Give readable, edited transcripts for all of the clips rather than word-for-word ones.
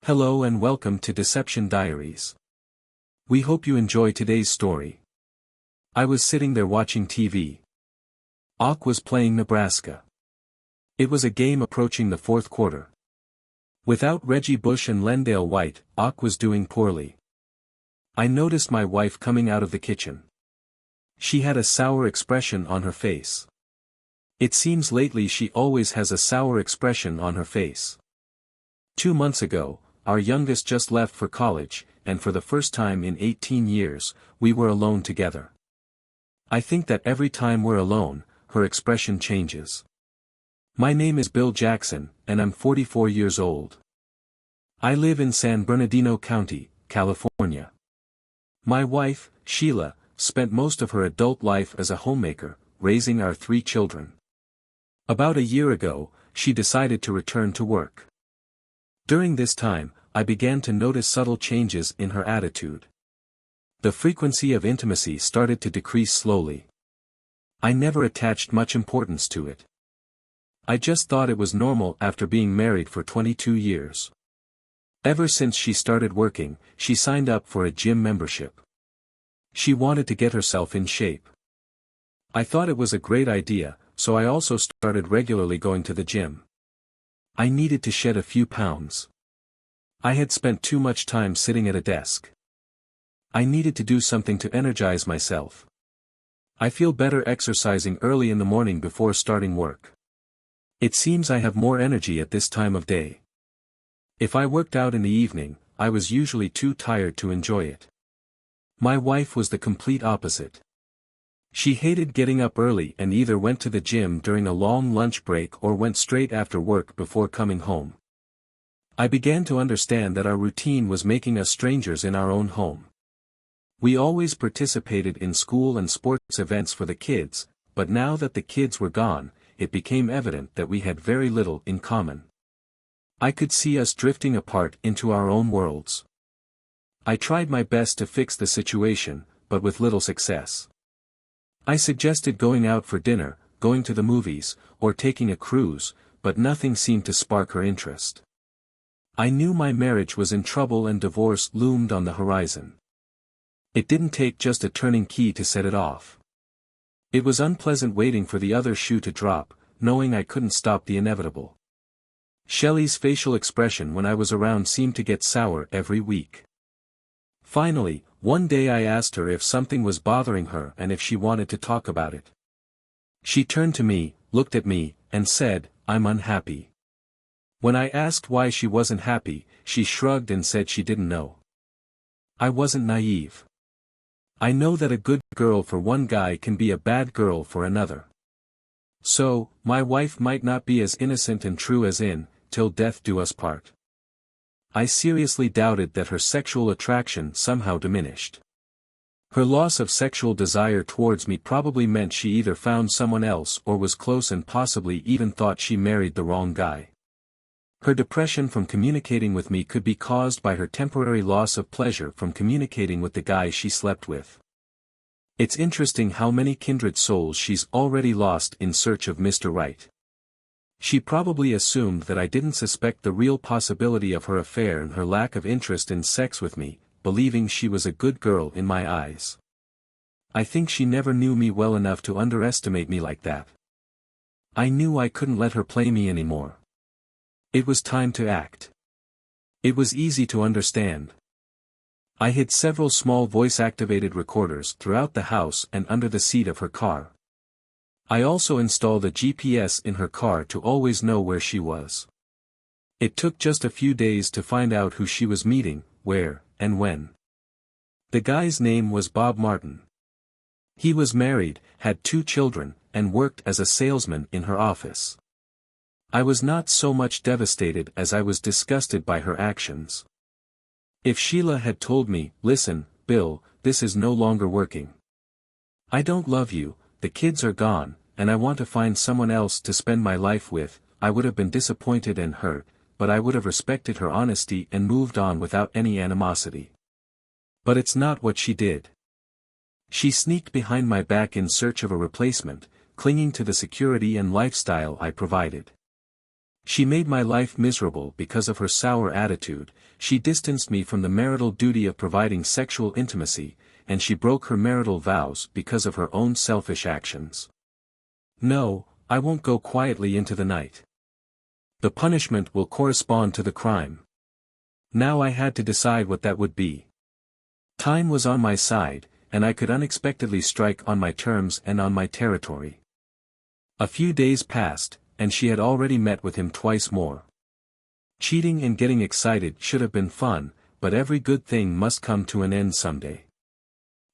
Hello and welcome to Deception Diaries. We hope you enjoy today's story. I was sitting there watching TV. Hawk was playing Nebraska. It was a game approaching the fourth quarter. Without Reggie Bush and Lendale White, Hawk was doing poorly. I noticed my wife coming out of the kitchen. She had a sour expression on her face. It seems lately she always has a sour expression on her face. 2 months ago, our youngest just left for college, and for the first time in 18 years, we were alone together. I think that every time we're alone, her expression changes. My name is Bill Jackson, and I'm 44 years old. I live in San Bernardino County, California. My wife, Sheila, spent most of her adult life as a homemaker, raising our 3 children. About a year ago, she decided to return to work. During this time, I began to notice subtle changes in her attitude. The frequency of intimacy started to decrease slowly. I never attached much importance to it. I just thought it was normal after being married for 22 years. Ever since she started working, she signed up for a gym membership. She wanted to get herself in shape. I thought it was a great idea, so I also started regularly going to the gym. I needed to shed a few pounds. I had spent too much time sitting at a desk. I needed to do something to energize myself. I feel better exercising early in the morning before starting work. It seems I have more energy at this time of day. If I worked out in the evening, I was usually too tired to enjoy it. My wife was the complete opposite. She hated getting up early and either went to the gym during a long lunch break or went straight after work before coming home. I began to understand that our routine was making us strangers in our own home. We always participated in school and sports events for the kids, but now that the kids were gone, it became evident that we had very little in common. I could see us drifting apart into our own worlds. I tried my best to fix the situation, but with little success. I suggested going out for dinner, going to the movies, or taking a cruise, but nothing seemed to spark her interest. I knew my marriage was in trouble and divorce loomed on the horizon. It didn't take just a turning key to set it off. It was unpleasant waiting for the other shoe to drop, knowing I couldn't stop the inevitable. Shelley's facial expression when I was around seemed to get sour every week. Finally, one day I asked her if something was bothering her and if she wanted to talk about it. She turned to me, looked at me, and said, "I'm unhappy." When I asked why she wasn't happy, she shrugged and said she didn't know. I wasn't naive. I know that a good girl for one guy can be a bad girl for another. So, my wife might not be as innocent and true as in, "Till death do us part." I seriously doubted that her sexual attraction somehow diminished. Her loss of sexual desire towards me probably meant she either found someone else or was close and possibly even thought she married the wrong guy. Her depression from communicating with me could be caused by her temporary loss of pleasure from communicating with the guy she slept with. It's interesting how many kindred souls she's already lost in search of Mr. Right. She probably assumed that I didn't suspect the real possibility of her affair and her lack of interest in sex with me, believing she was a good girl in my eyes. I think she never knew me well enough to underestimate me like that. I knew I couldn't let her play me anymore. It was time to act. It was easy to understand. I hid several small voice-activated recorders throughout the house and under the seat of her car. I also installed a GPS in her car to always know where she was. It took just a few days to find out who she was meeting, where, and when. The guy's name was Bob Martin. He was married, had 2 children, and worked as a salesman in her office. I was not so much devastated as I was disgusted by her actions. If Sheila had told me, "Listen, Bill, this is no longer working. I don't love you, the kids are gone, and I want to find someone else to spend my life with," I would have been disappointed and hurt, but I would have respected her honesty and moved on without any animosity. But it's not what she did. She sneaked behind my back in search of a replacement, clinging to the security and lifestyle I provided. She made my life miserable because of her sour attitude, she distanced me from the marital duty of providing sexual intimacy, and she broke her marital vows because of her own selfish actions. No, I won't go quietly into the night. The punishment will correspond to the crime. Now I had to decide what that would be. Time was on my side, and I could unexpectedly strike on my terms and on my territory. A few days passed, and she had already met with him twice more. Cheating and getting excited should have been fun, but every good thing must come to an end someday.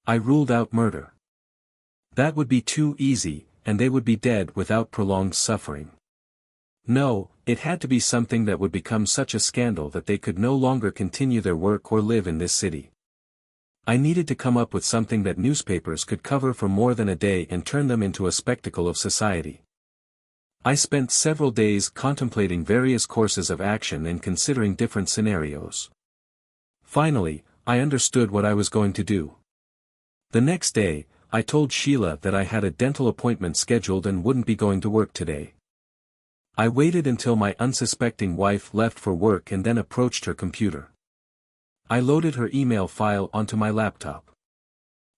I ruled out murder. That would be too easy, and they would be dead without prolonged suffering. No, it had to be something that would become such a scandal that they could no longer continue their work or live in this city. I needed to come up with something that newspapers could cover for more than a day and turn them into a spectacle of society. I spent several days contemplating various courses of action and considering different scenarios. Finally, I understood what I was going to do. The next day, I told Sheila that I had a dental appointment scheduled and wouldn't be going to work today. I waited until my unsuspecting wife left for work and then approached her computer. I loaded her email file onto my laptop.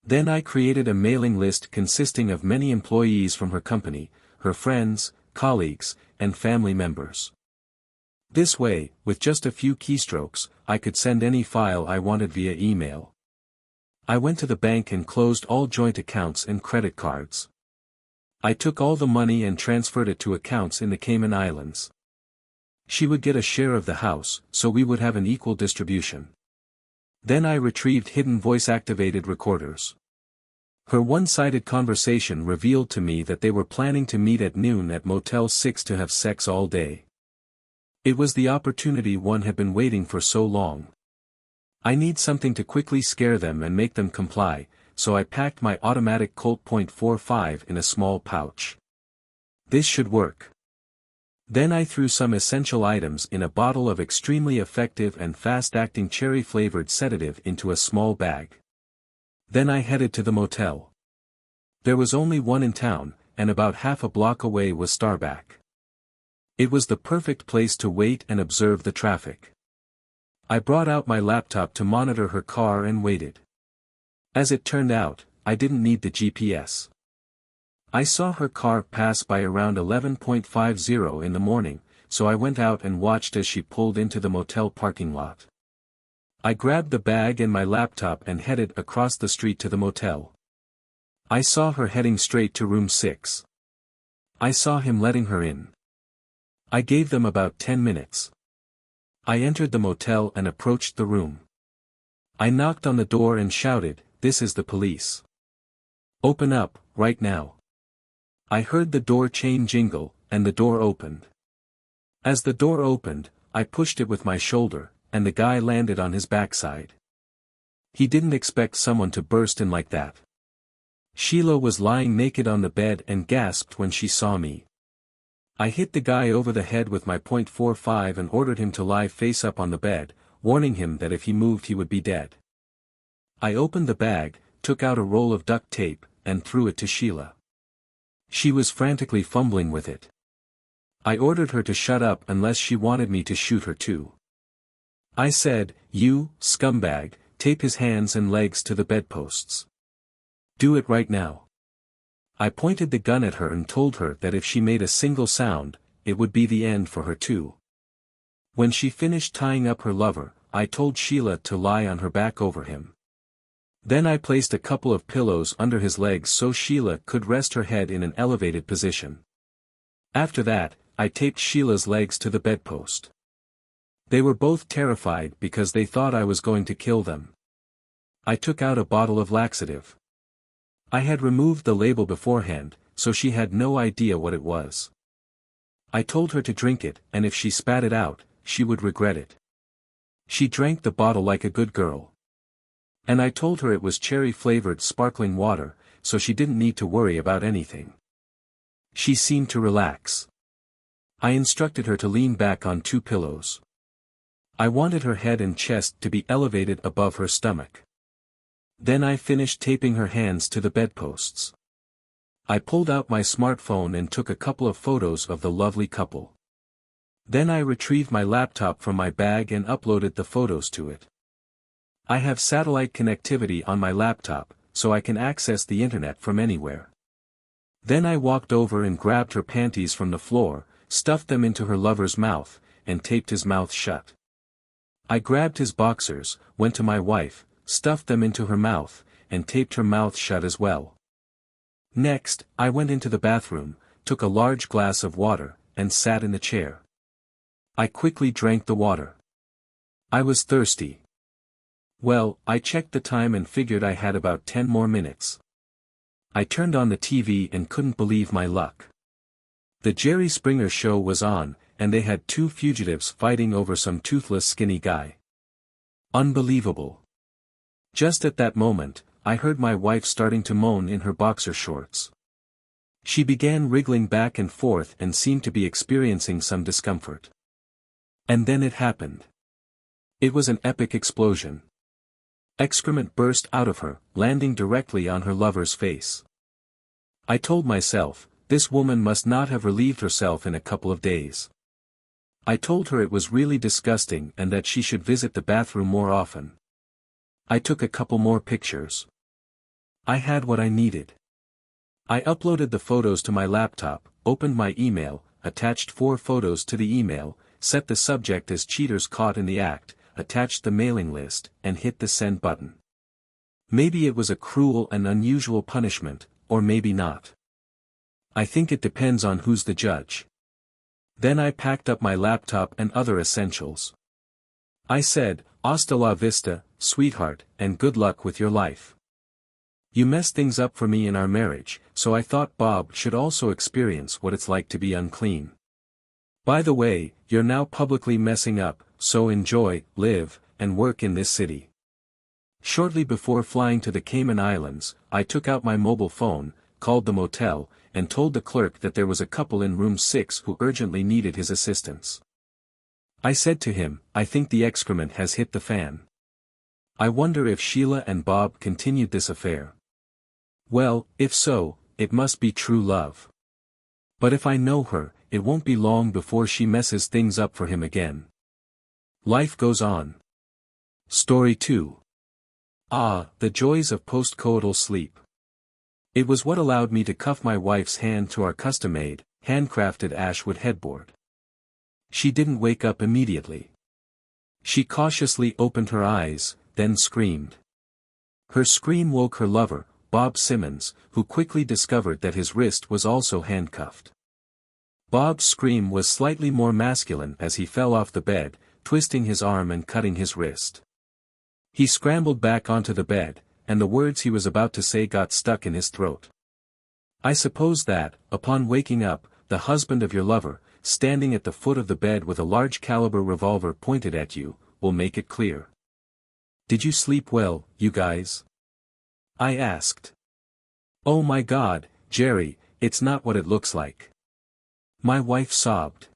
Then I created a mailing list consisting of many employees from her company, her friends, colleagues, and family members. This way, with just a few keystrokes, I could send any file I wanted via email. I went to the bank and closed all joint accounts and credit cards. I took all the money and transferred it to accounts in the Cayman Islands. She would get a share of the house, so we would have an equal distribution. Then I retrieved hidden voice-activated recorders. Her one-sided conversation revealed to me that they were planning to meet at noon at Motel 6 to have sex all day. It was the opportunity one had been waiting for so long. I need something to quickly scare them and make them comply, so I packed my automatic Colt .45 in a small pouch. This should work. Then I threw some essential items in a bottle of extremely effective and fast-acting cherry-flavored sedative into a small bag. Then I headed to the motel. There was only one in town, and about half a block away was Starback. It was the perfect place to wait and observe the traffic. I brought out my laptop to monitor her car and waited. As it turned out, I didn't need the GPS. I saw her car pass by around 11:50 in the morning, so I went out and watched as she pulled into the motel parking lot. I grabbed the bag and my laptop and headed across the street to the motel. I saw her heading straight to room 6. I saw him letting her in. I gave them about 10 minutes. I entered the motel and approached the room. I knocked on the door and shouted, "This is the police. Open up, right now." I heard the door chain jingle, and the door opened. As the door opened, I pushed it with my shoulder, and the guy landed on his backside. He didn't expect someone to burst in like that. Sheila was lying naked on the bed and gasped when she saw me. I hit the guy over the head with my .45 and ordered him to lie face up on the bed, warning him that if he moved he would be dead. I opened the bag, took out a roll of duct tape, and threw it to Sheila. She was frantically fumbling with it. I ordered her to shut up unless she wanted me to shoot her too. I said, "You, scumbag, tape his hands and legs to the bedposts. Do it right now." I pointed the gun at her and told her that if she made a single sound, it would be the end for her too. When she finished tying up her lover, I told Sheila to lie on her back over him. Then I placed a couple of pillows under his legs so Sheila could rest her head in an elevated position. After that, I taped Sheila's legs to the bedpost. They were both terrified because they thought I was going to kill them. I took out a bottle of laxative. I had removed the label beforehand, so she had no idea what it was. I told her to drink it, and if she spat it out, she would regret it. She drank the bottle like a good girl. And I told her it was cherry-flavored sparkling water, so she didn't need to worry about anything. She seemed to relax. I instructed her to lean back on 2 pillows. I wanted her head and chest to be elevated above her stomach. Then I finished taping her hands to the bedposts. I pulled out my smartphone and took a couple of photos of the lovely couple. Then I retrieved my laptop from my bag and uploaded the photos to it. I have satellite connectivity on my laptop, so I can access the internet from anywhere. Then I walked over and grabbed her panties from the floor, stuffed them into her lover's mouth, and taped his mouth shut. I grabbed his boxers, went to my wife, stuffed them into her mouth, and taped her mouth shut as well. Next, I went into the bathroom, took a large glass of water, and sat in the chair. I quickly drank the water. I was thirsty. Well, I checked the time and figured I had about 10 more minutes. I turned on the TV and couldn't believe my luck. The Jerry Springer show was on, and they had two fugitives fighting over some toothless skinny guy. Unbelievable. Just at that moment, I heard my wife starting to moan in her boxer shorts. She began wriggling back and forth and seemed to be experiencing some discomfort. And then it happened. It was an epic explosion. Excrement burst out of her, landing directly on her lover's face. I told myself, this woman must not have relieved herself in a couple of days. I told her it was really disgusting and that she should visit the bathroom more often. I took a couple more pictures. I had what I needed. I uploaded the photos to my laptop, opened my email, attached 4 photos to the email, set the subject as cheaters caught in the act, attached the mailing list, and hit the send button. Maybe it was a cruel and unusual punishment, or maybe not. I think it depends on who's the judge. Then I packed up my laptop and other essentials. I said, "Hasta la vista, sweetheart, and good luck with your life. You messed things up for me in our marriage, so I thought Bob should also experience what it's like to be unclean. By the way, you're now publicly messing up, so enjoy, live, and work in this city." Shortly before flying to the Cayman Islands, I took out my mobile phone, called the motel, and told the clerk that there was a couple in room 6 who urgently needed his assistance. I said to him, "I think the excrement has hit the fan. I wonder if Sheila and Bob continued this affair. Well, if so, it must be true love. But if I know her, it won't be long before she messes things up for him again." Life goes on. Story 2. The joys of postcoital sleep. It was what allowed me to cuff my wife's hand to our custom-made, handcrafted ashwood headboard. She didn't wake up immediately. She cautiously opened her eyes, then screamed. Her scream woke her lover, Bob Simmons, who quickly discovered that his wrist was also handcuffed. Bob's scream was slightly more masculine as he fell off the bed, twisting his arm and cutting his wrist. He scrambled back onto the bed, and the words he was about to say got stuck in his throat. I suppose that, upon waking up, the husband of your lover, standing at the foot of the bed with a large caliber revolver pointed at you, will make it clear. "Did you sleep well, you guys?" I asked. "Oh my God, Jerry, it's not what it looks like." My wife sobbed.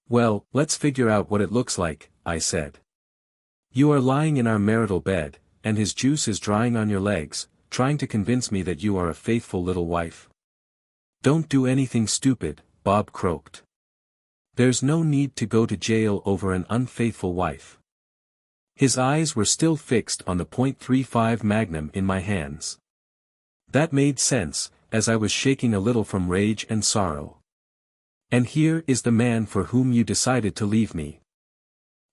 "Well, let's figure out what it looks like," I said. "You are lying in our marital bed, and his juice is drying on your legs, trying to convince me that you are a faithful little wife." "Don't do anything stupid," Bob croaked. "There's no need to go to jail over an unfaithful wife." His eyes were still fixed on the .35 Magnum in my hands. That made sense, as I was shaking a little from rage and sorrow. "And here is the man for whom you decided to leave me.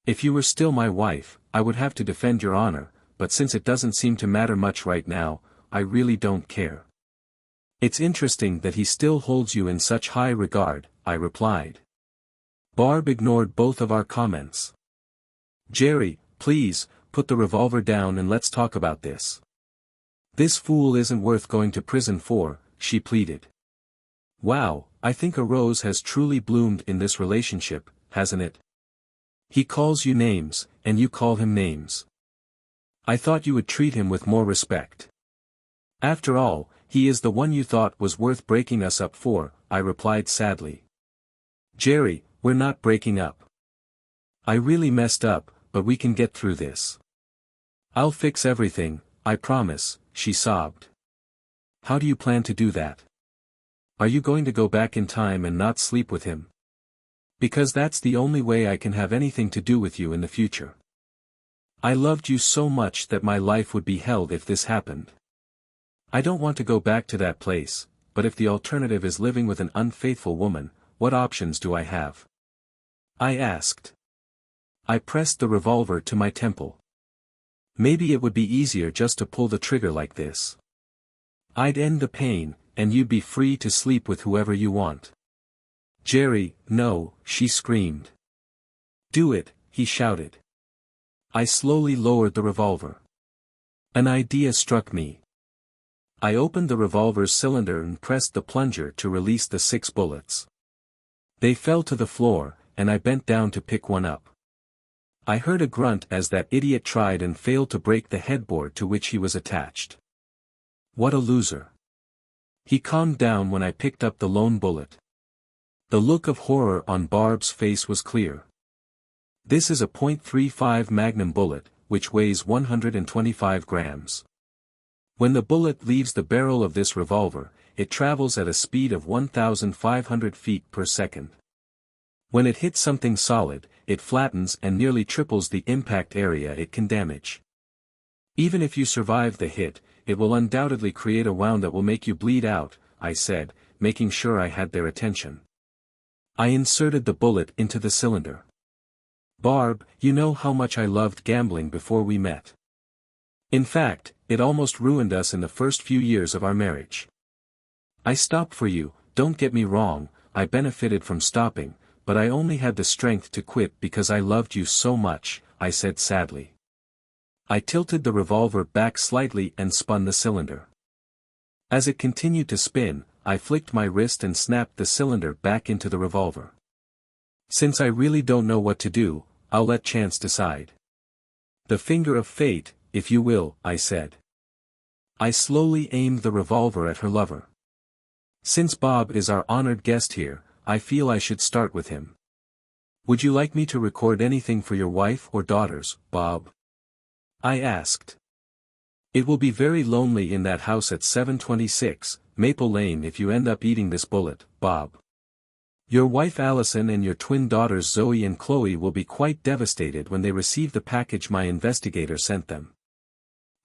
If you were still my wife, I would have to defend your honor, but since it doesn't seem to matter much right now, I really don't care." "It's interesting that he still holds you in such high regard," I replied. Barb ignored both of our comments. "Jerry, please, put the revolver down and let's talk about this. This fool isn't worth going to prison for," she pleaded. "Wow, I think a rose has truly bloomed in this relationship, hasn't it? He calls you names, and you call him names. I thought you would treat him with more respect. After all, he is the one you thought was worth breaking us up for," I replied sadly. "Jerry, we're not breaking up. I really messed up, but we can get through this. I'll fix everything, I promise," she sobbed. "How do you plan to do that? Are you going to go back in time and not sleep with him?" Because that's the only way I can have anything to do with you in the future. I loved you so much that my life would be hell if this happened. I don't want to go back to that place, but if the alternative is living with an unfaithful woman, what options do I have? I asked. I pressed the revolver to my temple. Maybe it would be easier just to pull the trigger like this. I'd end the pain, and you'd be free to sleep with whoever you want. Jerry, no, she screamed. Do it, he shouted. I slowly lowered the revolver. An idea struck me. I opened the revolver's cylinder and pressed the plunger to release the 6 bullets. They fell to the floor, and I bent down to pick one up. I heard a grunt as that idiot tried and failed to break the headboard to which he was attached. What a loser. He calmed down when I picked up the lone bullet. The look of horror on Barb's face was clear. This is a .35 Magnum bullet, which weighs 125 grams. When the bullet leaves the barrel of this revolver, it travels at a speed of 1,500 feet per second. When it hits something solid, it flattens and nearly triples the impact area it can damage. Even if you survive the hit, it will undoubtedly create a wound that will make you bleed out, I said, making sure I had their attention. I inserted the bullet into the cylinder. Barb, you know how much I loved gambling before we met. In fact, it almost ruined us in the first few years of our marriage. I stopped for you, don't get me wrong, I benefited from stopping, but I only had the strength to quit because I loved you so much, I said sadly. I tilted the revolver back slightly and spun the cylinder. As it continued to spin, I flicked my wrist and snapped the cylinder back into the revolver. Since I really don't know what to do, I'll let chance decide. The finger of fate, if you will, I said. I slowly aimed the revolver at her lover. Since Bob is our honored guest here, I feel I should start with him. Would you like me to record anything for your wife or daughters, Bob? I asked. It will be very lonely in that house at 726, Maple Lane if you end up eating this bullet, Bob. Your wife Allison and your twin daughters Zoe and Chloe will be quite devastated when they receive the package my investigator sent them.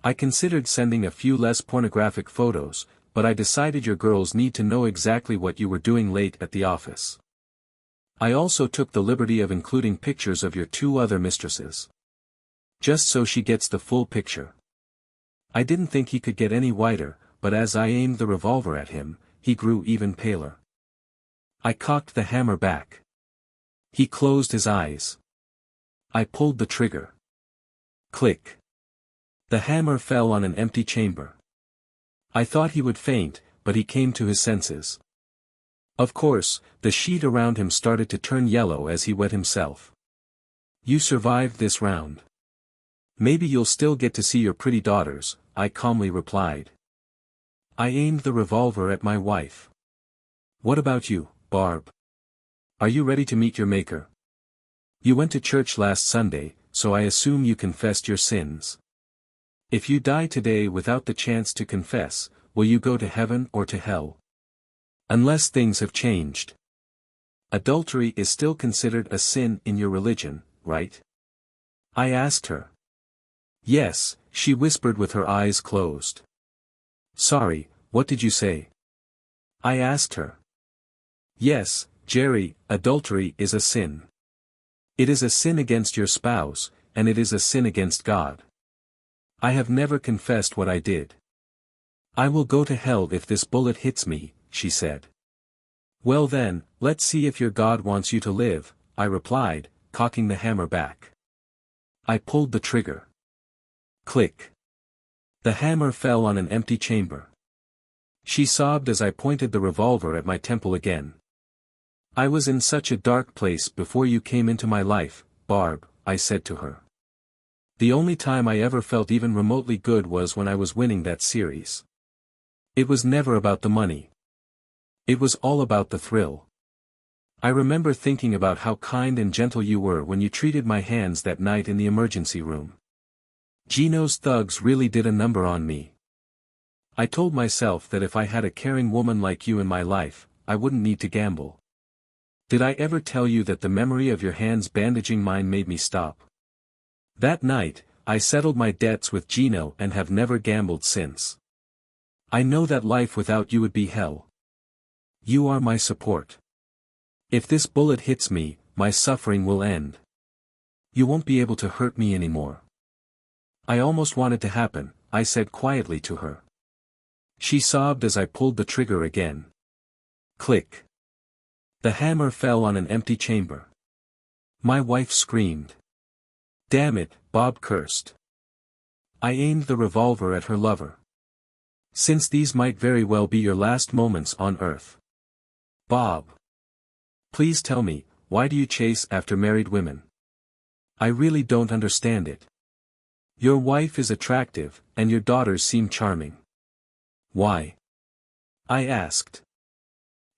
I considered sending a few less pornographic photos, but I decided your girls need to know exactly what you were doing late at the office. I also took the liberty of including pictures of your 2 other mistresses. Just so she gets the full picture. I didn't think he could get any whiter, but as I aimed the revolver at him, he grew even paler. I cocked the hammer back. He closed his eyes. I pulled the trigger. Click. The hammer fell on an empty chamber. I thought he would faint, but he came to his senses. Of course, the sheet around him started to turn yellow as he wet himself. You survived this round. Maybe you'll still get to see your pretty daughters, I calmly replied. I aimed the revolver at my wife. What about you, Barb? Are you ready to meet your maker? You went to church last Sunday, so I assume you confessed your sins. If you die today without the chance to confess, will you go to heaven or to hell? Unless things have changed. Adultery is still considered a sin in your religion, right? I asked her. Yes, she whispered with her eyes closed. Sorry, what did you say? I asked her. Yes, Jerry, adultery is a sin. It is a sin against your spouse, and it is a sin against God. I have never confessed what I did. I will go to hell if this bullet hits me, she said. Well then, let's see if your God wants you to live, I replied, cocking the hammer back. I pulled the trigger. Click. The hammer fell on an empty chamber. She sobbed as I pointed the revolver at my temple again. I was in such a dark place before you came into my life, Barb, I said to her. The only time I ever felt even remotely good was when I was winning that series. It was never about the money. It was all about the thrill. I remember thinking about how kind and gentle you were when you treated my hands that night in the emergency room. Gino's thugs really did a number on me. I told myself that if I had a caring woman like you in my life, I wouldn't need to gamble. Did I ever tell you that the memory of your hands bandaging mine made me stop? That night, I settled my debts with Gino and have never gambled since. I know that life without you would be hell. You are my support. If this bullet hits me, my suffering will end. You won't be able to hurt me anymore. I almost want it to happen, I said quietly to her. She sobbed as I pulled the trigger again. Click. The hammer fell on an empty chamber. My wife screamed. Damn it, Bob cursed. I aimed the revolver at her lover. Since these might very well be your last moments on Earth. Bob. Please tell me, why do you chase after married women? I really don't understand it. Your wife is attractive, and your daughters seem charming. Why? I asked.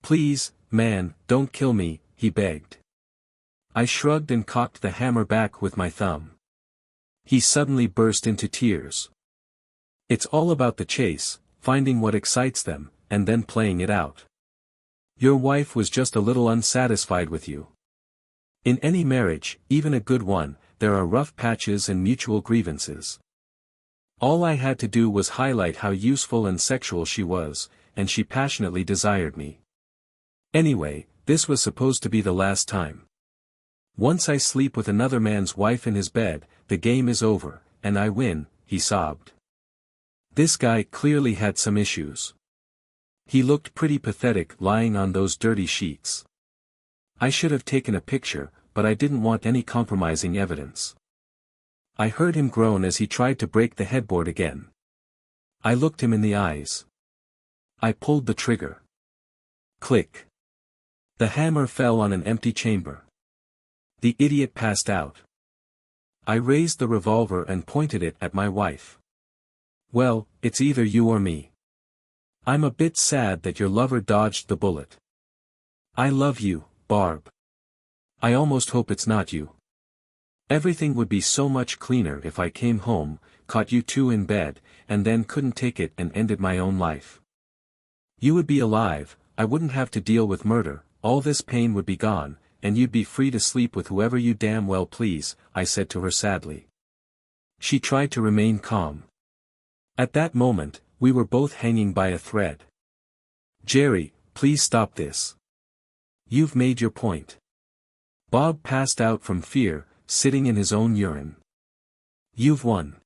Please, man, don't kill me, he begged. I shrugged and cocked the hammer back with my thumb. He suddenly burst into tears. It's all about the chase, finding what excites them, and then playing it out. Your wife was just a little unsatisfied with you. In any marriage, even a good one, there are rough patches and mutual grievances. All I had to do was highlight how useful and sexual she was, and she passionately desired me. Anyway, this was supposed to be the last time. Once I sleep with another man's wife in his bed, the game is over, and I win, he sobbed. This guy clearly had some issues. He looked pretty pathetic lying on those dirty sheets. I should have taken a picture, but I didn't want any compromising evidence. I heard him groan as he tried to break the headboard again. I looked him in the eyes. I pulled the trigger. Click. The hammer fell on an empty chamber. The idiot passed out. I raised the revolver and pointed it at my wife. Well, it's either you or me. I'm a bit sad that your lover dodged the bullet. I love you, Barb. I almost hope it's not you. Everything would be so much cleaner if I came home, caught you two in bed, and then couldn't take it and ended my own life. You would be alive, I wouldn't have to deal with murder, all this pain would be gone, and you'd be free to sleep with whoever you damn well please, I said to her sadly. She tried to remain calm. At that moment, we were both hanging by a thread. Jerry, please stop this. You've made your point. Bob passed out from fear, sitting in his own urine. You've won.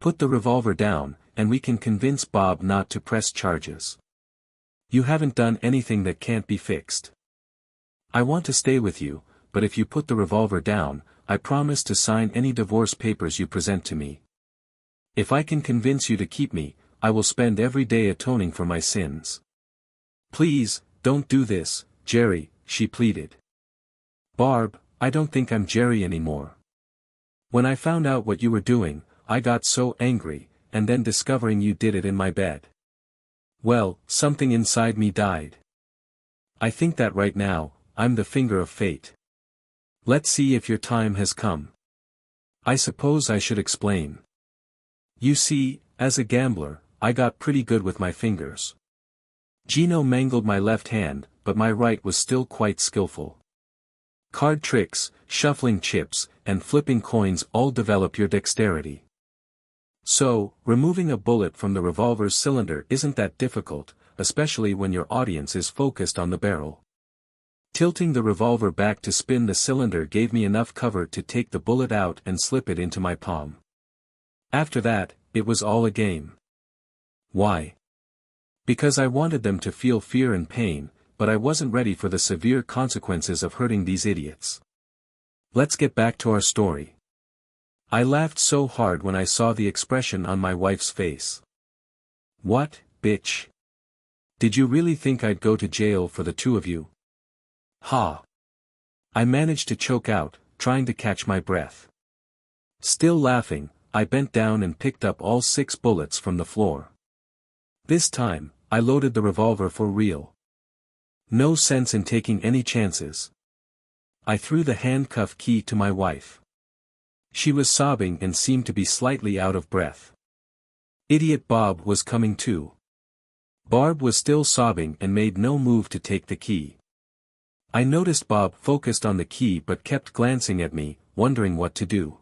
Put the revolver down, and we can convince Bob not to press charges. You haven't done anything that can't be fixed. I want to stay with you, but if you put the revolver down, I promise to sign any divorce papers you present to me. If I can convince you to keep me, I will spend every day atoning for my sins. Please, don't do this, Jerry, she pleaded. Barb, I don't think I'm Jerry anymore. When I found out what you were doing, I got so angry, and then discovering you did it in my bed. Well, something inside me died. I think that right now, I'm the finger of fate. Let's see if your time has come. I suppose I should explain. You see, as a gambler, I got pretty good with my fingers. Gino mangled my left hand, but my right was still quite skillful. Card tricks, shuffling chips, and flipping coins all develop your dexterity. So, removing a bullet from the revolver's cylinder isn't that difficult, especially when your audience is focused on the barrel. Tilting the revolver back to spin the cylinder gave me enough cover to take the bullet out and slip it into my palm. After that, it was all a game. Why? Because I wanted them to feel fear and pain, but I wasn't ready for the severe consequences of hurting these idiots. Let's get back to our story. I laughed so hard when I saw the expression on my wife's face. What, bitch? Did you really think I'd go to jail for the two of you? Ha! I managed to choke out, trying to catch my breath. Still laughing, I bent down and picked up all 6 bullets from the floor. This time, I loaded the revolver for real. No sense in taking any chances. I threw the handcuff key to my wife. She was sobbing and seemed to be slightly out of breath. Idiot Bob was coming too. Barb was still sobbing and made no move to take the key. I noticed Bob focused on the key but kept glancing at me, wondering what to do.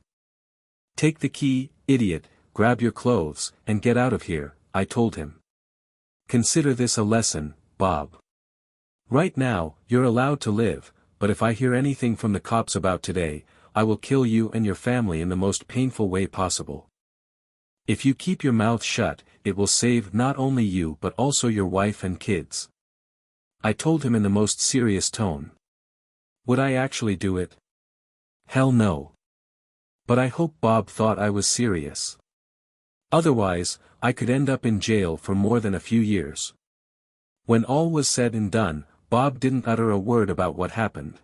"Take the key, idiot, grab your clothes, and get out of here," I told him. "Consider this a lesson, Bob. Right now, you're allowed to live, but if I hear anything from the cops about today, I will kill you and your family in the most painful way possible. If you keep your mouth shut, it will save not only you but also your wife and kids." I told him in the most serious tone. Would I actually do it? Hell no. But I hope Bob thought I was serious. Otherwise, I could end up in jail for more than a few years. When all was said and done, Bob didn't utter a word about what happened.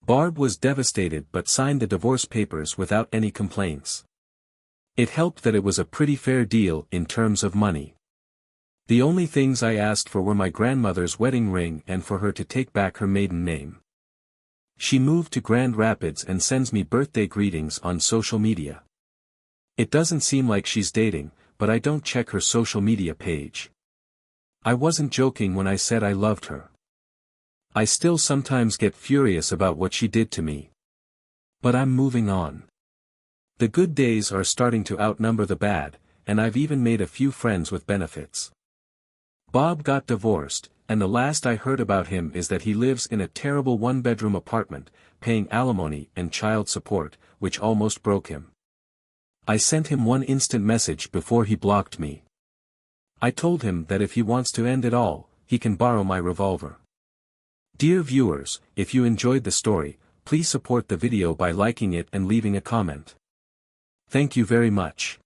Barb was devastated but signed the divorce papers without any complaints. It helped that it was a pretty fair deal in terms of money. The only things I asked for were my grandmother's wedding ring and for her to take back her maiden name. She moved to Grand Rapids and sends me birthday greetings on social media. It doesn't seem like she's dating, but I don't check her social media page. I wasn't joking when I said I loved her. I still sometimes get furious about what she did to me. But I'm moving on. The good days are starting to outnumber the bad, and I've even made a few friends with benefits. Bob got divorced, and the last I heard about him is that he lives in a terrible one-bedroom apartment, paying alimony and child support, which almost broke him. I sent him one instant message before he blocked me. I told him that if he wants to end it all, he can borrow my revolver. Dear viewers, if you enjoyed the story, please support the video by liking it and leaving a comment. Thank you very much.